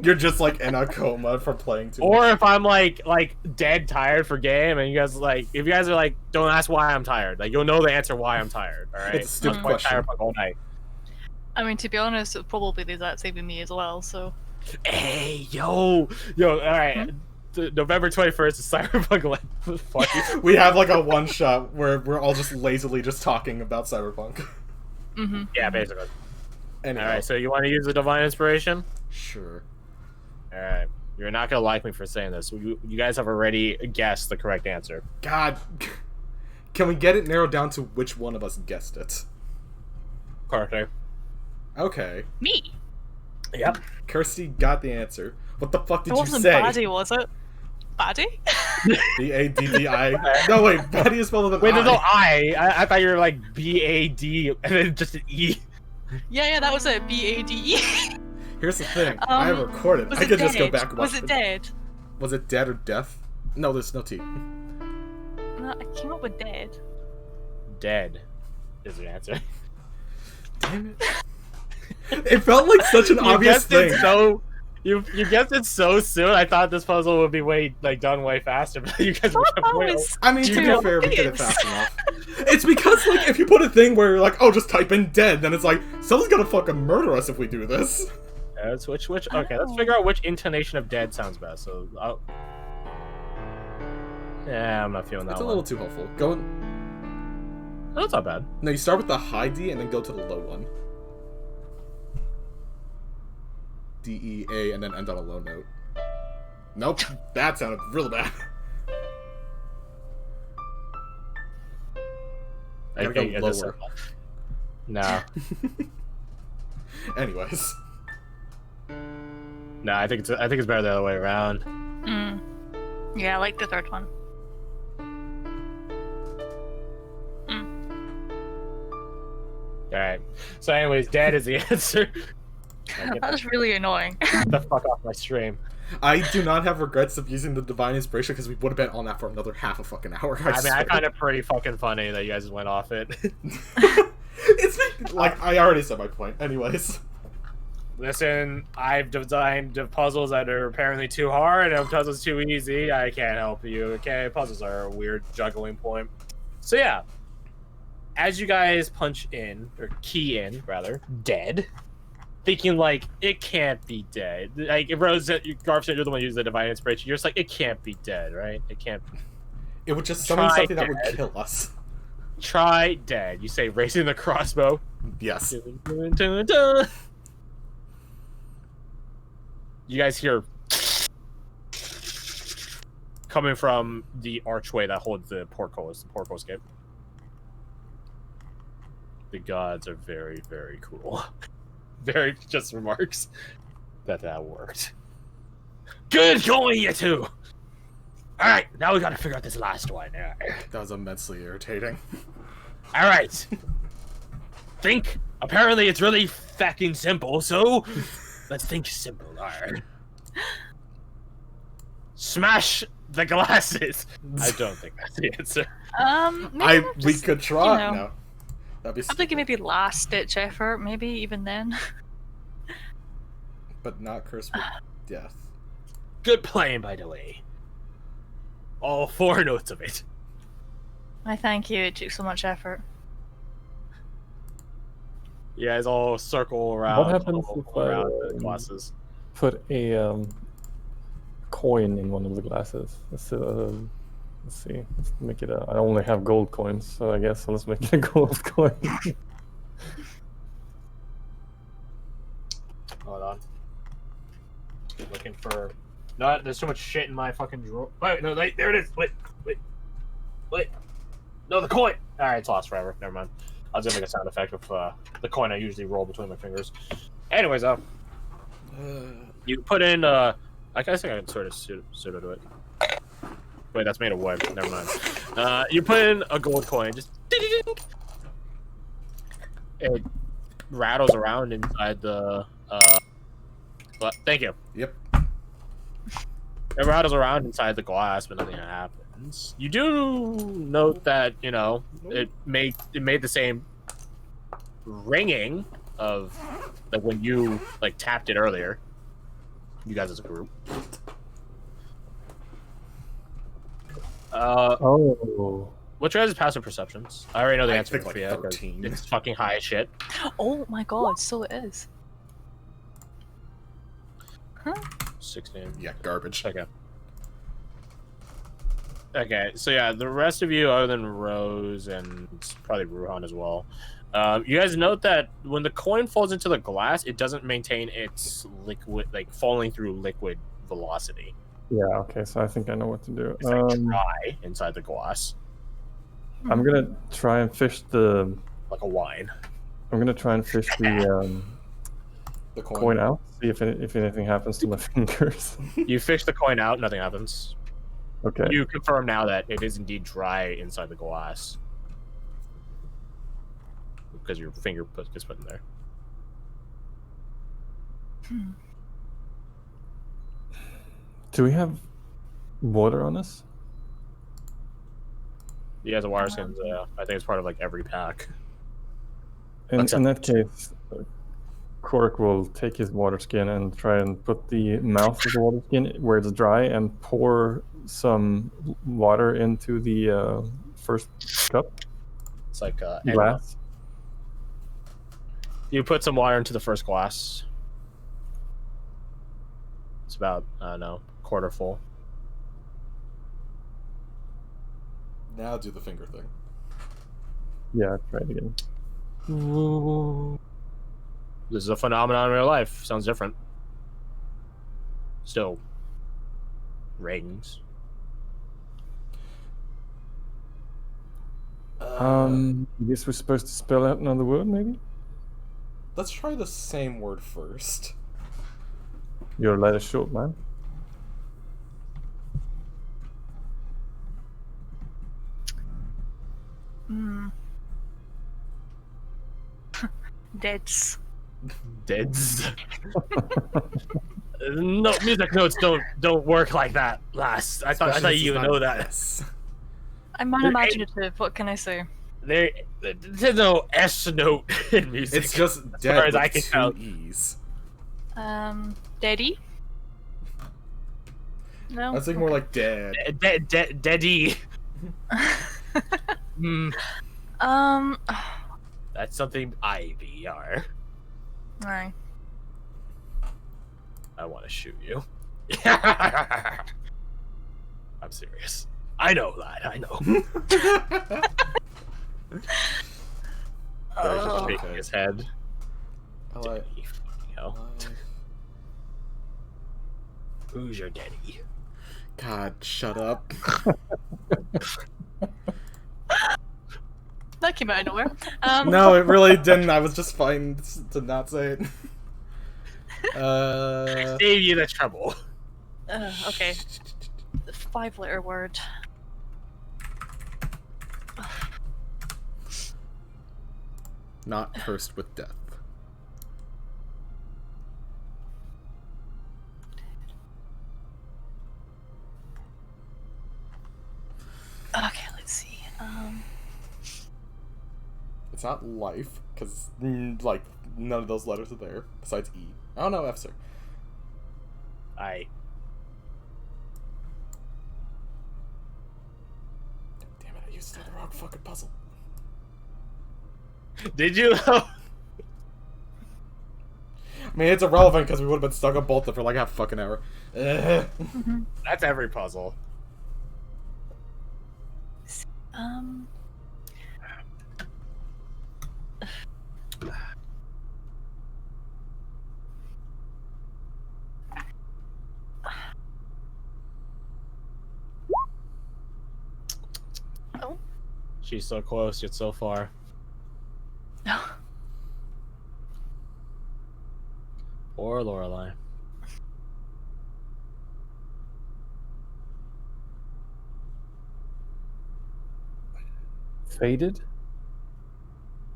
You're just like in a coma from playing too Or much. if I'm like dead tired for game, and you guys like, if you guys are like, don't ask why I'm tired. Like, you'll know the answer why I'm tired. All right. It's a stupid I'm playing question. Cyberpunk all night. I mean, to be honest, it's probably the exact same with me as well. So. Hey, yo. All right. November 21st is Cyberpunk. Fuck. We have like a one shot where we're all just lazily just talking about Cyberpunk. Yeah, basically. Anyhow. All right. So you want to use the divine inspiration? Sure. All right. You're not gonna like me for saying this. You guys have already guessed the correct answer. God, can we get it narrowed down to which one of us guessed it? Carter. Okay. Me. Yep. Kirsty got the answer. What the fuck did It you wasn't say? Baddie, was it? Baddie? B-A-D-D-I. No, wait, Baddie is spelled with an Wait, I. there's no I. I thought you were like B-A-D and then just an E. Yeah, that was it. B-A-D-E. Here's the thing. I have recorded. I could just go back and watch Was it dead? Was it dead or death? No, there's no T. No, I came up with dead. Dead is the answer. Damn it. It felt like such an obvious thing. You guessed it so soon. I thought this puzzle would be done way faster, but you guys were I mean, to be fair, we did it fast enough. It's because, like, if you put a thing where you're like, oh, just type in dead, then it's like, someone's gonna fucking murder us if we do this. Which okay, let's figure out which intonation of dead sounds best. So, yeah, I'm not feeling that It's a one. little too helpful. Go. That's not bad. No, you start with the high D and then go to the low one. D-E-A and then end on a low note. Nope, that sounded real bad. I Gotta go this lower. No. Anyways. No, I think it's better the other way around. Yeah, I like the third one. Alright. So anyways, dead is the answer. That was really annoying. Get the fuck off my stream. I do not have regrets of using the Divine Inspiration because we would have been on that for another half a fucking hour. I mean, I find it pretty fucking funny that you guys went off it. It's like, I already said my point. Anyways. Listen, I've designed puzzles that are apparently too hard, and if puzzles too easy, I can't help you, okay? Puzzles are a weird juggling point. So yeah, as you guys punch in, or key in, rather, dead, thinking like, it can't be dead. Like, if Rose, Garth said you're the one who used the Divine Inspiration, you're just like, it can't be dead, right? It can't be. It would just summon Try something that would dead. kill us. Try dead. You say, raising the crossbow. Yes. You guys hear coming from the archway that holds the portcullis, escape. The gods are very, very cool. Very just remarks that worked. Good going, you two! Alright, now we gotta figure out this last one. That was immensely irritating. Alright. Think. Apparently it's really fucking simple, so let's think simple. Alright. Smash the glasses! I don't think that's the answer. Maybe We could try. you know, No. That'd be I'm thinking maybe last ditch effort, maybe even then. But not cursed with death. Good playing, by the way. All 4 notes of it. I thank you, it took so much effort. You guys all circle around. What happens if around I the glasses? put a coin in one of the glasses? Let's see. Let's make it I only have gold coins, so I guess let's make it a gold coin. Hold on. Looking for. No, there's too much shit in my fucking drawer. Wait, no, there it is. Wait. No, the coin. All right, it's lost forever. Never mind. I was gonna make a sound effect with the coin I usually roll between my fingers. Anyways, you put in. I guess I can sort of pseudo do it. Wait, that's made of wood. Never mind. You put in a gold coin. Just. It rattles around inside the. Thank you. Yep. It rattles around inside the glass, but nothing happens. You do note that it made the same ringing of like when you tapped it earlier. You guys as a group. Oh. What's your guys' passive perceptions? I already know the I answer think like for you. 13. It's fucking high as shit. Oh my god, so it is. Huh? 16. Yeah, garbage. Okay. Okay, so yeah, the rest of you, other than Rose and probably Ruhan as well, you guys note that when the coin falls into the glass, it doesn't maintain its liquid, like falling through liquid velocity. Yeah, okay, so I think I know what to do. It's like dry inside the glass, I'm gonna try and fish the... like a wine. I'm gonna try and fish the coin out, see if anything happens to my fingers. You fish the coin out, nothing happens. Okay. You confirm now that it is indeed dry inside the glass. Because your finger gets put in there. Do we have water on us? You guys have water skins, yeah. I think it's part of like every pack. In that case, Cork will take his water skin and try and put the mouth of the water skin where it's dry and pour some water into the first cup. It's like Glass. You put some water into the first glass. It's about, I don't know, quarter full. Now do the finger thing. Yeah, try it again. This is a phenomenon in real life. Sounds different. Still rings. I guess we're supposed to spell out another word, maybe? Let's try the same word first. Your letter short, man. Deads. Deads. No, music notes don't work like that, lass. I thought you would know that. I'm unimaginative, what can I say? There's no S note in music. It's just dead far as with I can two tell. E's. Daddy? No? I was thinking more like dead. Deady. That's something IBR. Right. I want to shoot you. I'm serious. I know that. I know. He's just shaking his head. Who's your daddy? God, shut up. That came out of nowhere. No, it really didn't. I was just fine to not say it. Save you the trouble. Okay. 5-letter word. Not cursed with death. Okay, let's see. It's not life, because, like, none of those letters are there, besides E. Oh no, F, sir. Damn it, I used the wrong fucking puzzle. Did you? I mean, it's irrelevant because we would have been stuck on both for like half a fucking hour. That's every puzzle. Oh. She's so close yet so far. No. Poor Lorelei. Faded?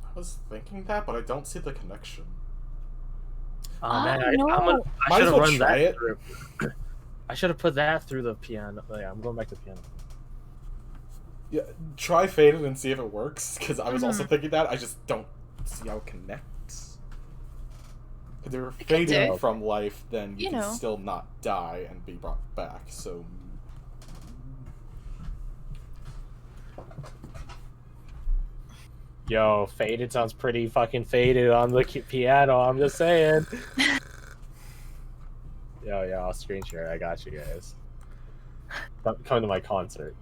I was thinking that, but I don't see the connection. Oh man, no. I Might should as have well run try that it. through. I should have put that through the piano. Oh, yeah, I'm going back to the piano. Yeah, try Faded and see if it works, because I was also thinking that. I just don't see how it connects. they're could fading do. from life, then you You can know. still not die and be brought back. So Yo, faded sounds pretty fucking faded on the piano. I'm just saying. Yo, I'll screen share. I got you guys. Come to my concert.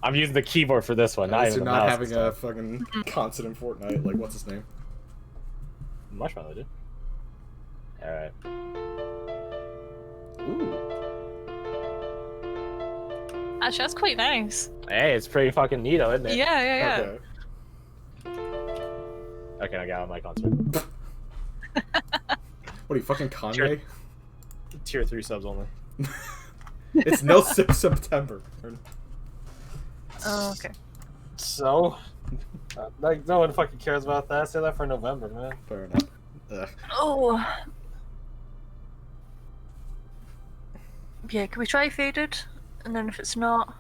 I'm using the keyboard for this one, not even you're the not mouse. having a fucking concert in Fortnite. Like, what's his name? Marshmallow, dude. Alright. Ooh. Actually, that's quite nice. Hey, it's pretty fucking neato, isn't it? Yeah. Okay. Okay, I got on my concert. What are you, fucking Kanye? Tier 3 subs only. It's no September. Oh, okay. So? Like, no one fucking cares about that. Say that for November, man. Fair enough. Ugh. Oh. Yeah, can we try faded? And then if it's not...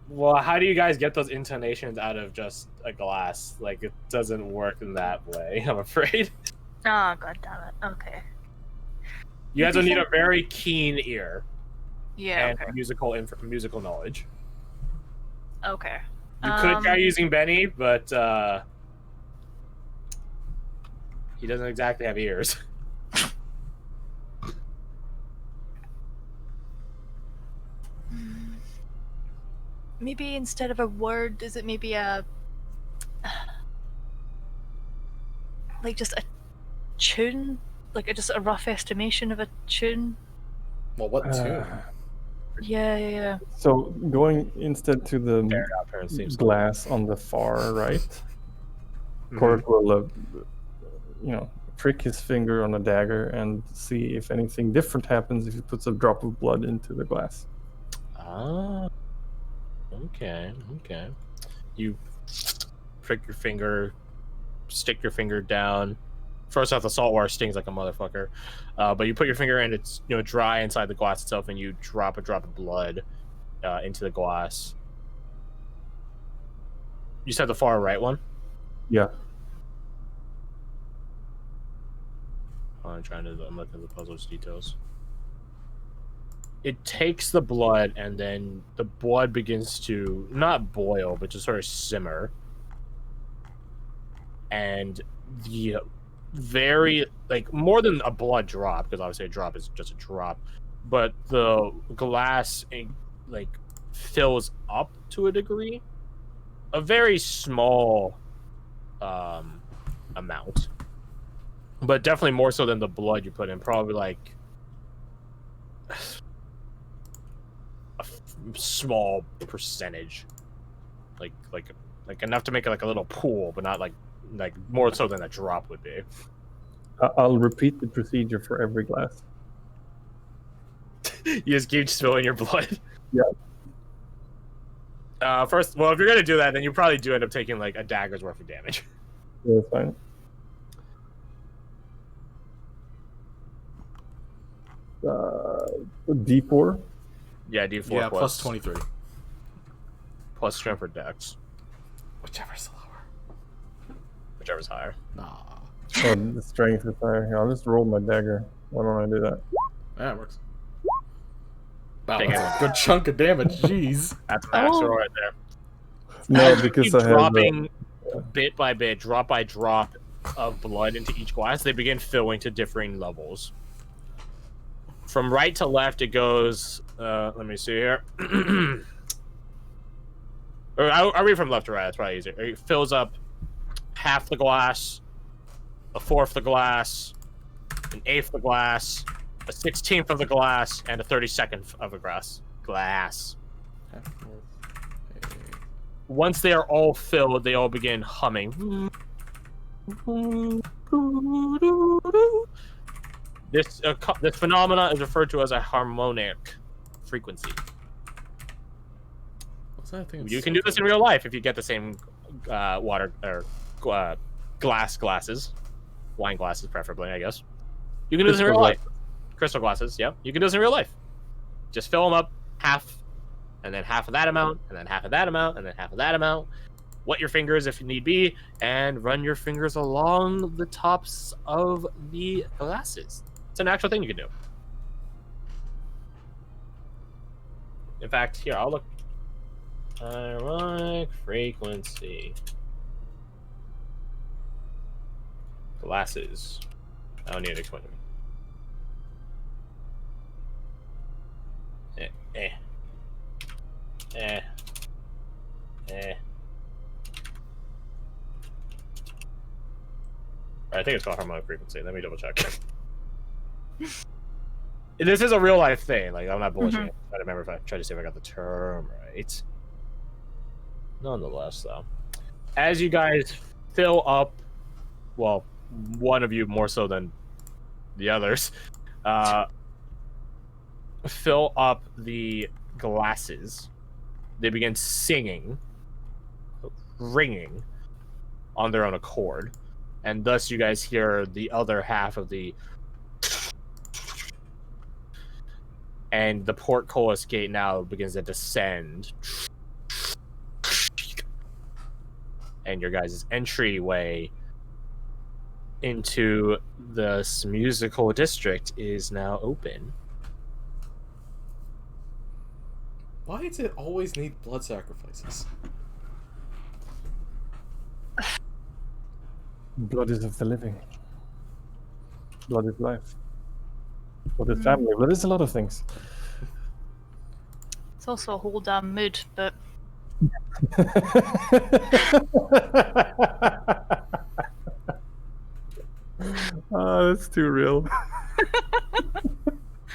Well, how do you guys get those intonations out of just a glass? Like, it doesn't work in that way, I'm afraid. Oh, god damn it. Okay. You guys will need a very keen ear Yeah, and okay. musical knowledge. Okay. You could try using Benny, but he doesn't exactly have ears. Maybe instead of a word, is it maybe a... like just a tune? Like just a rough estimation of a tune? Well, what tune? Yeah. So going instead to the Parents seems glass on the far right, Cork will, prick his finger on a dagger and see if anything different happens if he puts a drop of blood into the glass. Ah. Okay. You prick your finger, stick your finger down. First off, the salt water stings like a motherfucker. But you put your finger in, it's dry inside the glass itself, and you drop a drop of blood into the glass. You said the far right one? Yeah. I'm looking at the puzzle's details. It takes the blood, and then the blood begins to not boil, but just sort of simmer. And the very, more than a blood drop, because obviously a drop is just a drop, but the glass, fills up to a degree. A very small amount. But definitely more so than the blood you put in. Probably, small percentage, like enough to make it like a little pool, but not like more so than a drop would be. I'll repeat the procedure for every glass. You just keep spilling your blood. Yeah. First, well, if you're gonna do that, then you probably do end up taking a dagger's worth of damage. Yeah, that's fine. D4. Yeah, D4 Yeah, plus 23. Plus strength for dex, Whichever's lower. whichever's higher. Nah. Oh, the strength is higher. Here, I'll just roll my dagger. Why don't I do that? That works. Wow, Take that's a good chunk of damage. Jeez. That's max roll right there. No, As you because keep I have dropping bit by bit, drop by drop of blood into each glass, they begin filling to differing levels. From right to left, it goes. Let me see here. Or I'll read from left to right. That's probably easier. It fills up half the glass, a fourth the glass, an eighth the glass, a 16th of the glass, and a 32nd of the glass. Once they are all filled, they all begin humming. This phenomena is referred to as a harmonic frequency. What's that thing? You can do this in real life if you get the same water or glasses, wine glasses preferably, I guess. You can do this in real life. Crystal glasses, yeah. You can do this in real life. Just fill them up half, and then half of that amount, and then half of that amount, and then half of that amount. wet your fingers if need be, and run your fingers along the tops of the glasses. It's an actual thing you can do. In fact, here, I'll look. Ironic frequency. Glasses. I don't need to explain to me. I think it's called harmonic frequency. Let me double check. This is a real life thing. Like, I'm not bullshitting. I don't remember if I tried to see if I got the term right. Nonetheless, though, as you guys fill up, well, one of you more so than the others, fill up the glasses, they begin singing, ringing on their own accord, and thus you guys hear the other half of the, and the portcullis gate now begins to descend, and your guys' entryway into this musical district is now open. Why does it always need blood sacrifices? Blood is of the living. Blood is life. Blood is family. Blood is a lot of things. It's also a whole damn mood, but Oh, that's too real.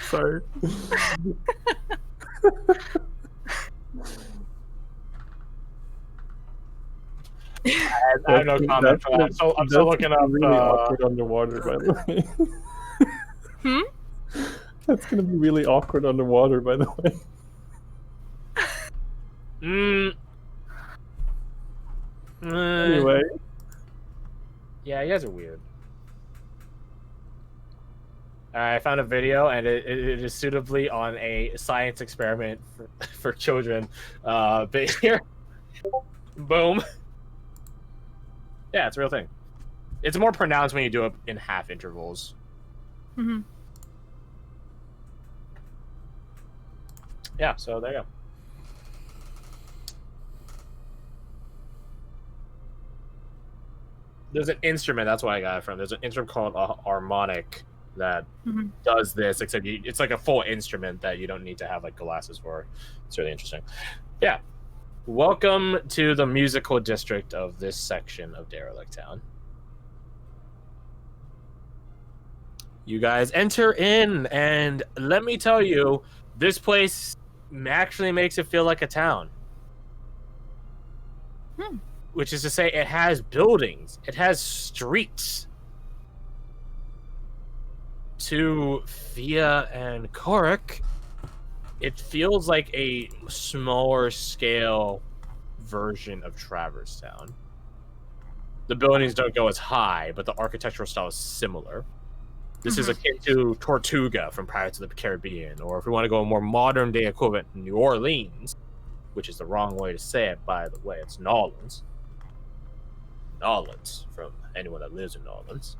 Sorry. I have no comment for that. So I'm still looking up. Really awkward underwater, by the way. That's gonna be really awkward underwater, by the way. Anyway. Yeah, you guys are weird. I found a video, and it is suitably on a science experiment for children. But here, boom. Yeah, it's a real thing. It's more pronounced when you do it in half intervals. Yeah, so there you go. There's an instrument, that's where I got it from. There's an instrument called a harmonic that does this, except it's like a full instrument that you don't need to have like glasses for. It's really interesting. Yeah. Welcome to the musical district of this section of Derelict Town. You guys enter in, and let me tell you, this place actually makes it feel like a town. Which is to say, it has buildings, it has streets. To Fia and Korik, it feels like a smaller scale version of Traverse Town. The buildings don't go as high, but the architectural style is similar. This is akin to Tortuga from Pirates of the Caribbean, or if we want to go a more modern day equivalent, New Orleans, which is the wrong way to say it, by the way. It's Nolans. Nolans, from anyone that lives in Nolans.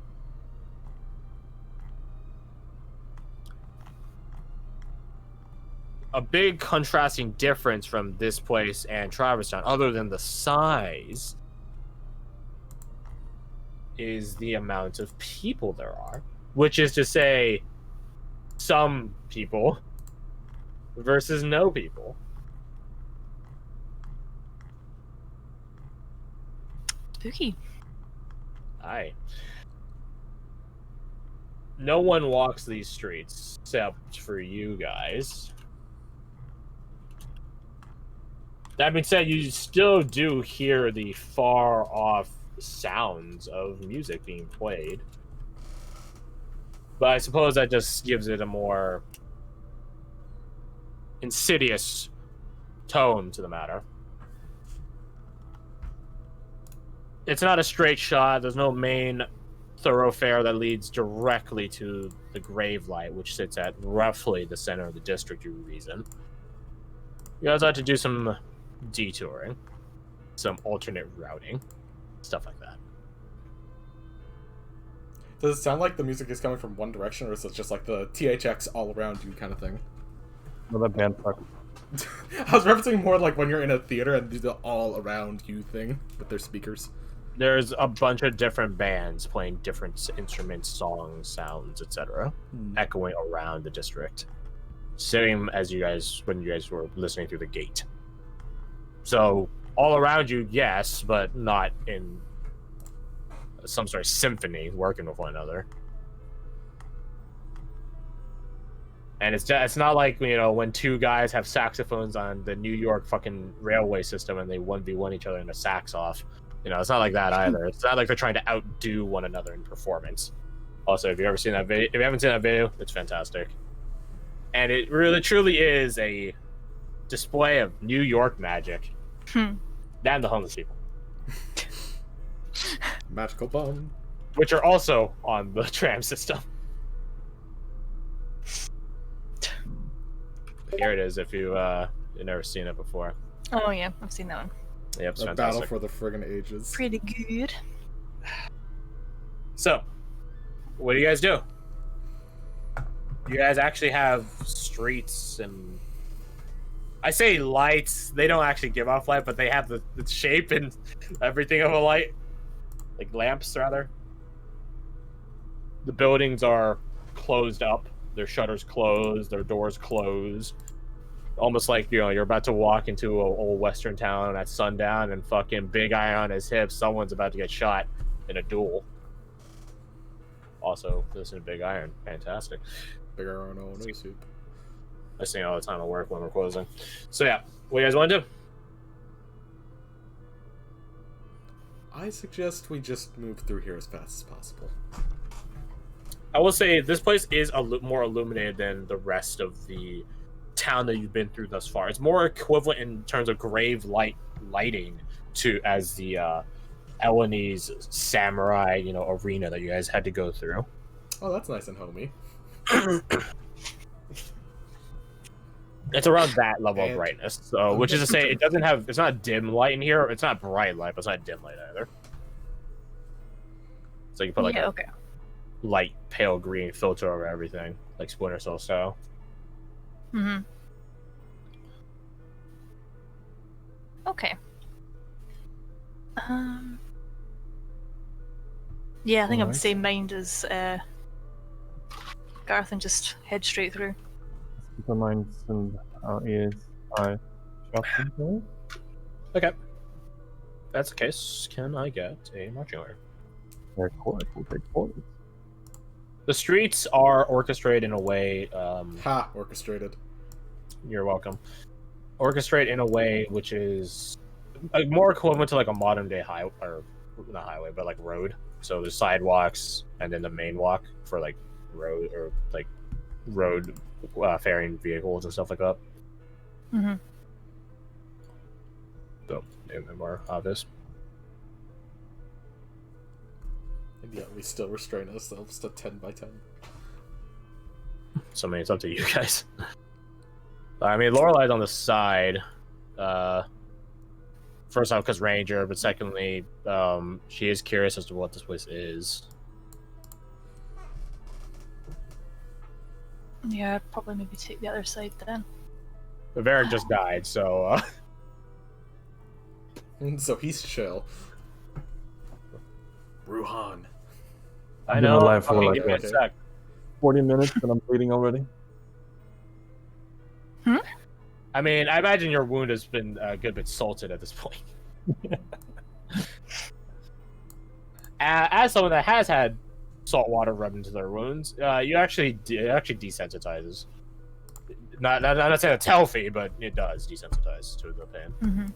A big contrasting difference from this place and Traverse Town, other than the size, is the amount of people there are. Which is to say, some people versus no people. spooky. Aye. No one walks these streets except for you guys. That being said, you still do hear the far-off sounds of music being played. But I suppose that just gives it a more insidious tone to the matter. It's not a straight shot. There's no main thoroughfare that leads directly to the grave light, which sits at roughly the center of the district, you reason. You guys have to do some detouring. some alternate routing, stuff like that. Does it sound like the music is coming from one direction, or is it just like the THX all around you kind of thing? Well, that band sucks. I was referencing more like when you're in a theater and do the all around you thing with their speakers. There's a bunch of different bands playing different instruments, songs, sounds, etc., echoing around the district. Same as you guys when you guys were listening through the gate. So all around you, yes, but not in some sort of symphony working with one another. And it's not like, you know, when two guys have saxophones on the New York fucking railway system and they 1v1 each other in a sax off. You know, it's not like that either. It's not like they're trying to outdo one another in performance. Also, if you've ever seen that video, if you haven't seen that video, it's fantastic. And it really truly is a display of New York magic. And the homeless people. Magical bum. Which are also on the tram system. Here it is if you've never seen it before. Oh yeah, I've seen that one. Yep, it's A fantastic. battle for the friggin' ages. Pretty good. So, what do you guys do? You guys actually have streets and... I say lights. They don't actually give off light, but they have the shape and everything of a light. Like lamps, rather. The buildings are closed up. Their shutters closed. Their doors closed. Almost like, you know, you're about to walk into an old western town at sundown and fucking big eye on his hip. Someone's about to get shot in a duel. Also, listen to Big Iron. Fantastic. Big Iron, no soup. I sing all the time at work when we're closing. So yeah, what do you guys want to do? I suggest we just move through here as fast as possible. I will say this place is more illuminated than the rest of the town that you've been through thus far. It's more equivalent in terms of grave lighting to as the Elenese samurai, you know, arena that you guys had to go through. Oh, that's nice and homey. It's around that level of brightness. So, which is to say, it's not dim light in here. It's not bright light, but it's not dim light either. So you put like a light pale green filter over everything, like Splinter Cell style. Okay. Yeah, I think I'm the same mind as Garth and just head straight through. Keep our minds and our ears are shut. Okay. If that's the case, can I get a marching order? Of course, we'll take forward. The streets are orchestrated in a way. Orchestrated. You're welcome. Orchestrate in a way which is more equivalent to like a modern day highway, or not highway, but like road. So there's sidewalks and then the main walk for like road or like road faring vehicles and stuff like that. So maybe more obvious. And yet we still restrain ourselves to 10 by 10. So I mean, it's up to you guys. I mean, Lorelei's on the side. First off, because Ranger, but secondly, she is curious as to what this place is. Yeah, I'd probably maybe take the other side then. But Varric just died, so... So he's chill. Ruhan. I know. Alive for Okay, like give me a sec. 40 minutes and I'm bleeding already. I mean, I imagine your wound has been a good bit salted at this point. As someone that has had salt water rubbed into their wounds, it actually desensitizes. Not saying it's healthy, but it does desensitize to the pain.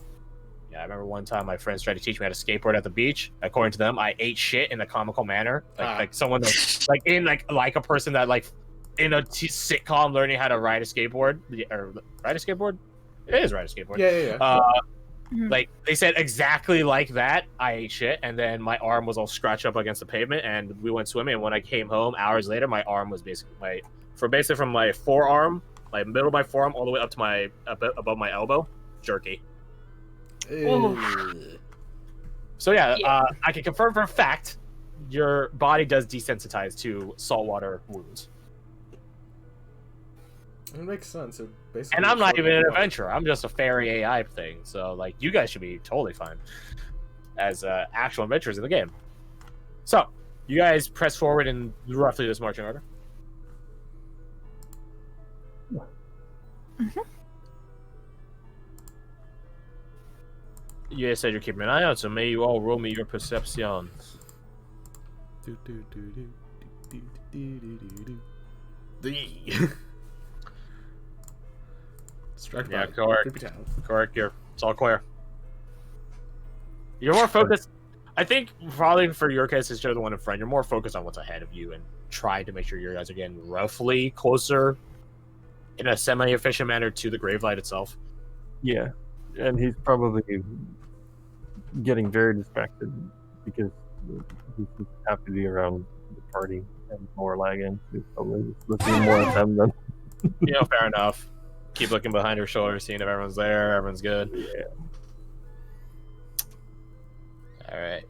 Yeah, I remember one time my friends tried to teach me how to skateboard at the beach. According to them, I ate shit in a comical manner, like someone that, like a person that like in a sitcom learning how to ride a skateboard or ride a skateboard. It is ride a skateboard. Yeah. Like they said exactly like that. I ate shit, and then my arm was all scratched up against the pavement, and we went swimming. And when I came home hours later, my arm was basically from my forearm, my middle of my forearm, all the way up to my above my elbow, jerky. So yeah, I can confirm for a fact your body does desensitize to saltwater wounds. It makes sense. It basically And I'm not even an water. adventurer. I'm just a fairy AI thing. So like, you guys should be totally fine as actual adventurers in the game. So you guys press forward in roughly this marching order. Mm-hmm. You guys said you're keeping an eye out, so may you all roll me your perceptions. Distracted Yeah, by correct. creepy town. Correct. It's all clear. You're more focused. I think probably for your case, since you're the one in front, you're more focused on what's ahead of you and trying to make sure you guys are getting roughly closer in a semi-efficient manner to the grave light itself. Yeah, and he's probably getting very distracted because he's just happy to be around the party and more lagging. He's probably just looking more at them than. Fair enough. Keep looking behind your shoulder, seeing if everyone's there, everyone's good. Yeah. Alright.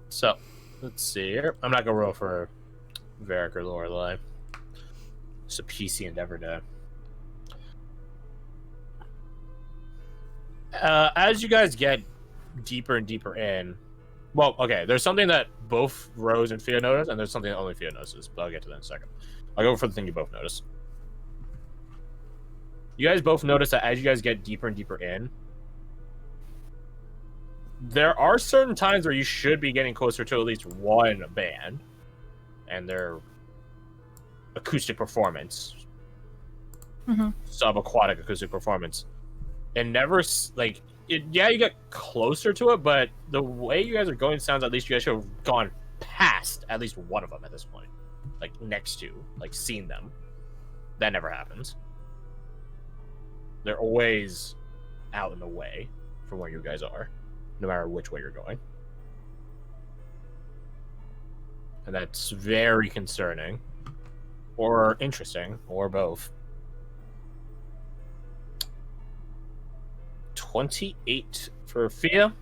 So, let's see here. I'm not gonna roll for Varric or Lorelei. It's a PC endeavor day. As you guys get deeper and deeper in, well, okay, there's something that both Rose and Fia notice, and there's something that only Fia notices, but I'll get to that in a second. I'll go for the thing you both notice. You guys both notice that as you guys get deeper and deeper in, there are certain times where you should be getting closer to at least one band and their acoustic performance, subaquatic acoustic performance, and never like it. Yeah, you get closer to it, but the way you guys are going sounds at least you guys should have gone past at least one of them at this point, like next to, like seen them. That never happens. They're always out in the way from where you guys are, no matter which way you're going. And that's very concerning. Or interesting, or both. 28 for Fia.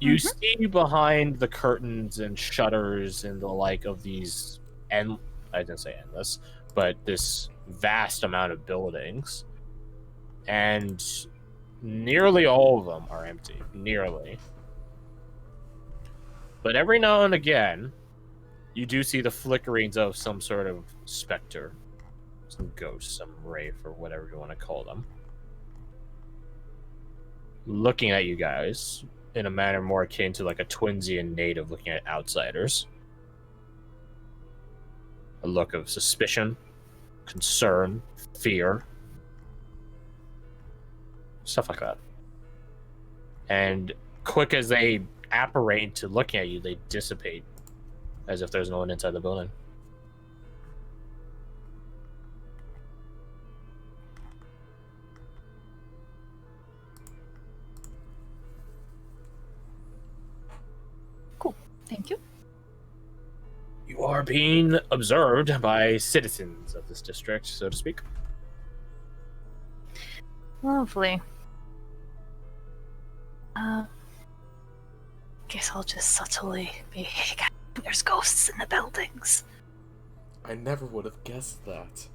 You see behind the curtains and shutters and the like of these, and I didn't say endless, but this vast amount of buildings. And nearly all of them are empty. Nearly. But every now and again, you do see the flickerings of some sort of specter. Some ghost, some wraith, or whatever you want to call them. Looking at you guys in a manner more akin to like a Twinsian native looking at outsiders. A look of suspicion, concern, fear. Stuff like that. And quick as they apparate into looking at you, they dissipate as if there's no one inside the building. Cool. Thank you. You are being observed by citizens of this district, so to speak. Lovely. Guess I'll just subtly be, hey guys, there's ghosts in the buildings. I never would have guessed that.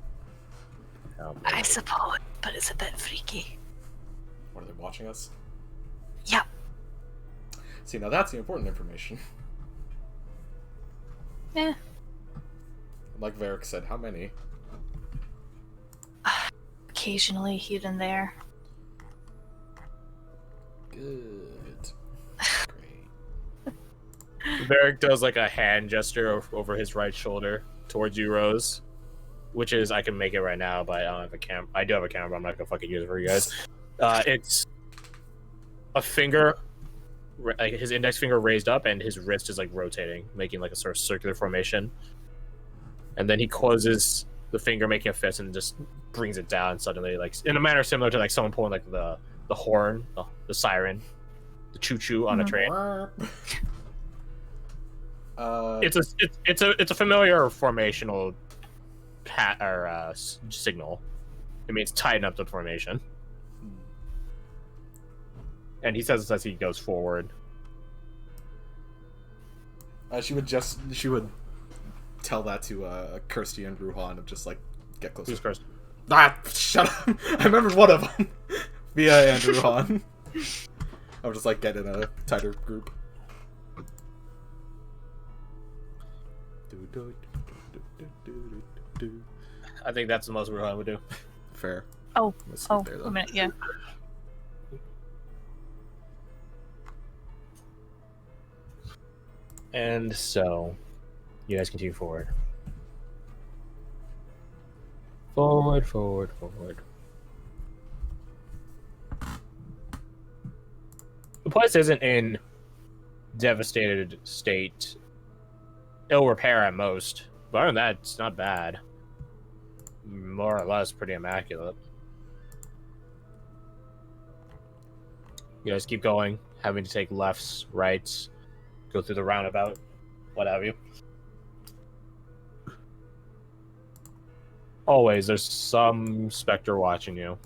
I suppose, but it's a bit freaky. What, are they watching us? Yep. See, now that's the important information. Yeah. Like Varric said, how many? Occasionally here and there. Good. Great. Varric does like a hand gesture over his right shoulder towards you, Rose. Which is, I can make it right now, but I don't have a camera. I do have a camera, but I'm not gonna fucking use it for you guys. It's a finger, like his index finger raised up, and his wrist is like rotating, making like a sort of circular formation. And then he closes the finger, making a fist, and just brings it down suddenly, like in a manner similar to like someone pulling like the horn, the siren, the choo choo on a train. It's a familiar formational signal. It means tighten up the formation. And he says this as he goes forward. She would tell that to Kirsty and Ruhan of just like get closer. Who's Kirsty? Ah, shut up! I remember one of them. Via and Ruhan. I would just like get in a tighter group. I think that's the most Ruhan would do. Fair. Oh, Let's oh, skip there, a though. minute, yeah. And so, you guys continue forward. Forward, forward, forward. The place isn't in devastated state. Ill repair at most. But other than that, it's not bad. More or less pretty immaculate. You guys keep going, having to take lefts, rights, go through the roundabout, what have you. Always, there's some specter watching you.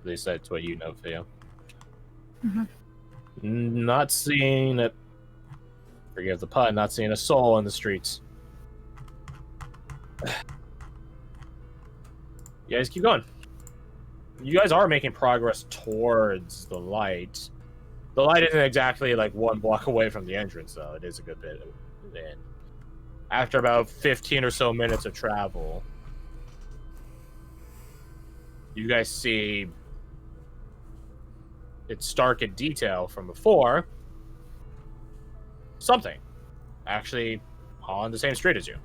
At least that's what you know, Theo. Mm-hmm. Not seeing it. Forgive the pun. Not seeing a soul in the streets. You guys keep going. You guys are making progress towards the light. The light isn't exactly like 1 block away from the entrance, though. It is a good bit in. After about 15 or so minutes of travel, you guys see it's stark in detail from before. Something actually on the same street as you.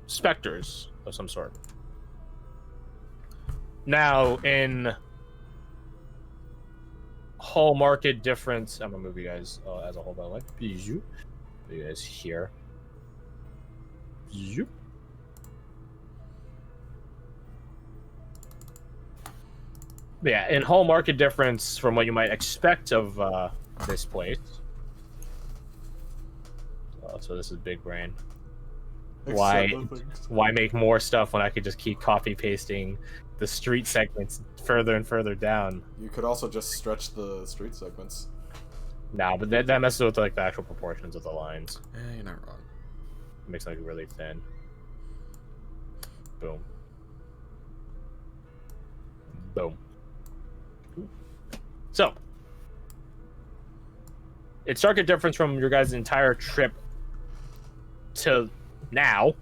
Specters of some sort. Now, in whole market difference, I'm gonna move you guys as a whole, by the way. Bijou. You guys here. Bijou. Yeah, in whole market difference from what you might expect of this place. So this is big brain. Why make more stuff when I could just keep copy pasting the street segments further and further down? You could also just stretch the street segments. Nah, but that messes with like the actual proportions of the lines. You're not wrong. It makes it like really thin. Boom. Boom. So, it's stark a difference from your guys' entire trip to now.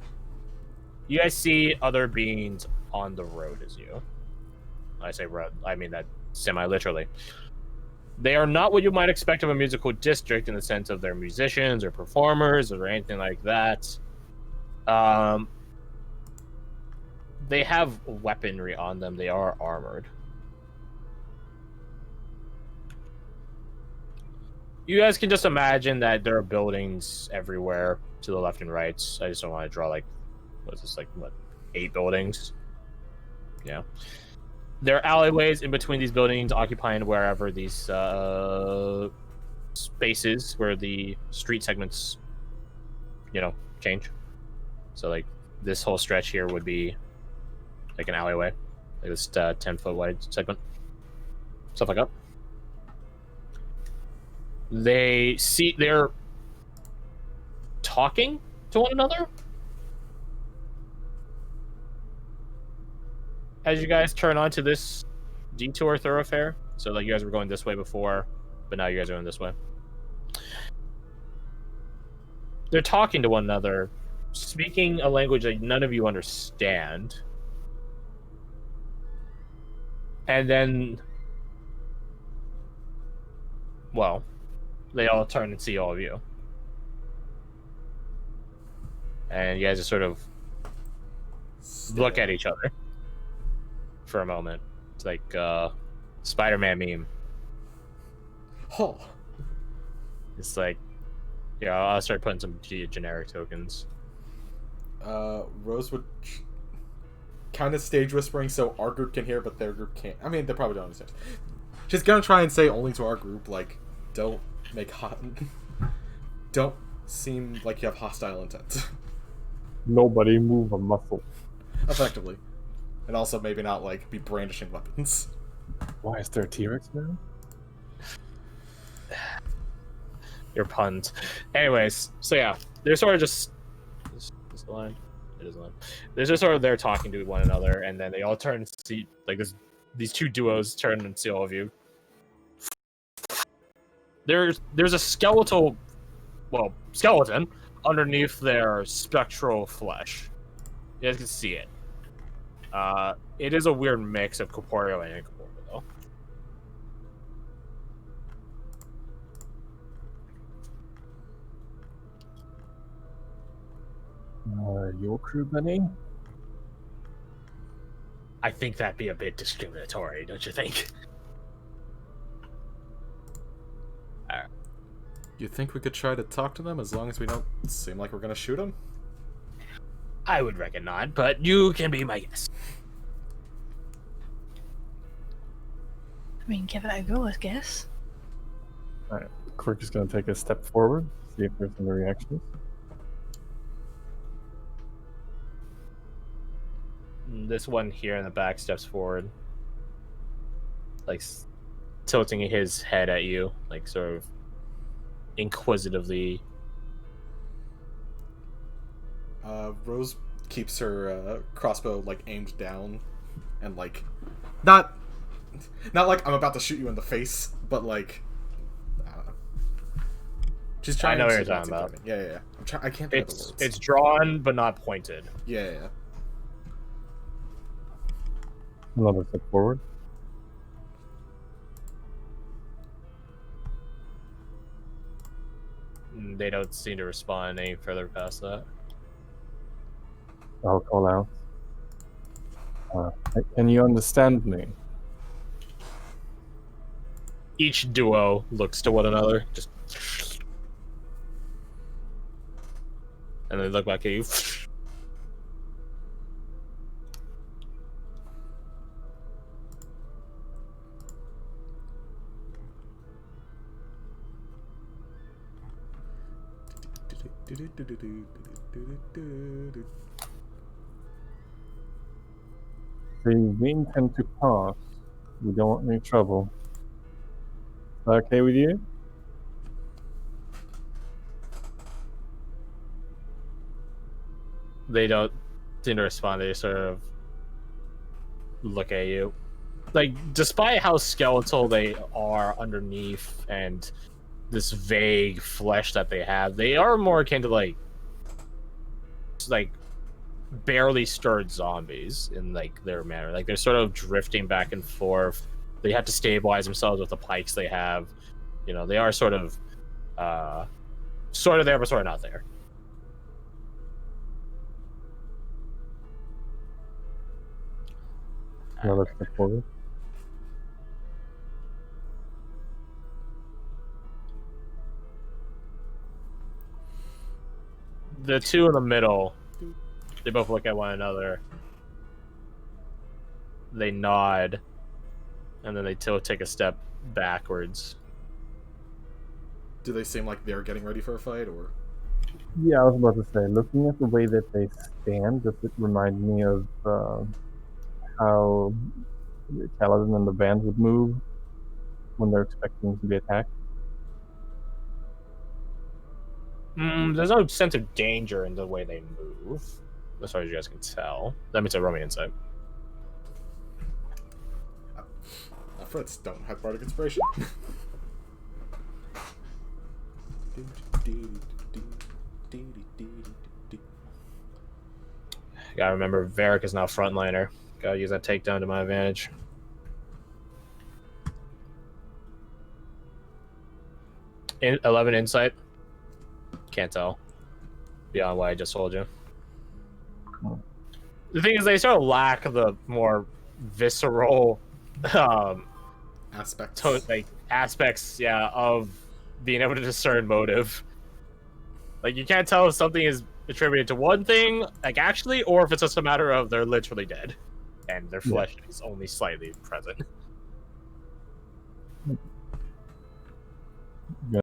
You guys see other beings on the road as you. When I say road, I mean that semi-literally. They are not what you might expect of a musical district in the sense of their musicians or performers or anything like that. They have weaponry on them. They are armored. You guys can just imagine that there are buildings everywhere to the left and right. I just don't want to draw like, what's this, like, what, 8 buildings? Yeah. There are alleyways in between these buildings occupying wherever these spaces where the street segments, change. So, like, this whole stretch here would be like an alleyway. Like this 10-foot wide segment. Stuff like that. They're talking to one another as you guys turn onto this detour thoroughfare. So like you guys were going this way before, but now you guys are going this way. They're talking to one another, speaking a language that none of you understand. And then, well, they all turn and see all of you. And you guys just sort of look at each other for a moment. It's like Spider-Man meme. Oh. It's like, I'll start putting some generic tokens. Rose would kind of stage whispering so our group can hear, but their group can't. I mean, they probably don't understand. She's gonna try and say only to our group, like, don't seem like you have hostile intent. Nobody move a muscle. Effectively. And also maybe not, like, be brandishing weapons. Why is there a T-Rex now? Your puns. Anyways, so yeah, they're sort of just... Is the line? It is a line. They're just sort of there talking to one another, and then they all turn and see... Like, these two duos turn and see all of you. There's a skeleton underneath their spectral flesh. You guys can see it. It is a weird mix of corporeal and incorporeal, though. Your crew, Benny? I think that'd be a bit discriminatory, don't you think? You think we could try to talk to them as long as we don't seem like we're gonna shoot them? I would reckon not, but you can be my guest. I mean, give it a go, I guess. Alright, Quirk is going to take a step forward, see if there's any reactions. This one here in the back steps forward, like tilting his head at you, like sort of inquisitively. Rose keeps her crossbow like aimed down, and like not like I'm about to shoot you in the face, but like I don't know. She's trying. I know what you're talking about. Yeah. I can't think of the words. It's drawn but not pointed. Yeah. Another step forward. They don't seem to respond any further past that. I'll call out. Can you understand me? Each duo looks to one another, just, and they look back at you. We intend to pass. We don't want any trouble. Is that okay with you? They don't seem to respond. They just sort of look at you. Like, despite how skeletal they are underneath and this vague flesh that they have, they are more akin to like barely stirred zombies in like their manner. Like they're sort of drifting back and forth. They have to stabilize themselves with the pikes they have. You know, they are sort of there but sort of not there. Another step forward. The two in the middle, they both look at one another. They nod, and then they take a step backwards. Do they seem like they're getting ready for a fight, or? Yeah, I was about to say, looking at the way that they stand, does it remind me of how Kaladin and the band would move when they're expecting to be attacked? There's no sense of danger in the way they move, as far as you guys can tell. That means a roll me insight. Fritz, don't have bardic inspiration. Gotta remember, Varric is now frontliner. Gotta use that takedown to my advantage. In 11 insight. Can't tell. Beyond what I just told you. The thing is, they sort of lack the more visceral aspects, yeah, of being able to discern motive. Like, you can't tell if something is attributed to one thing, like actually, or if it's just a matter of they're literally dead and their flesh is only slightly present.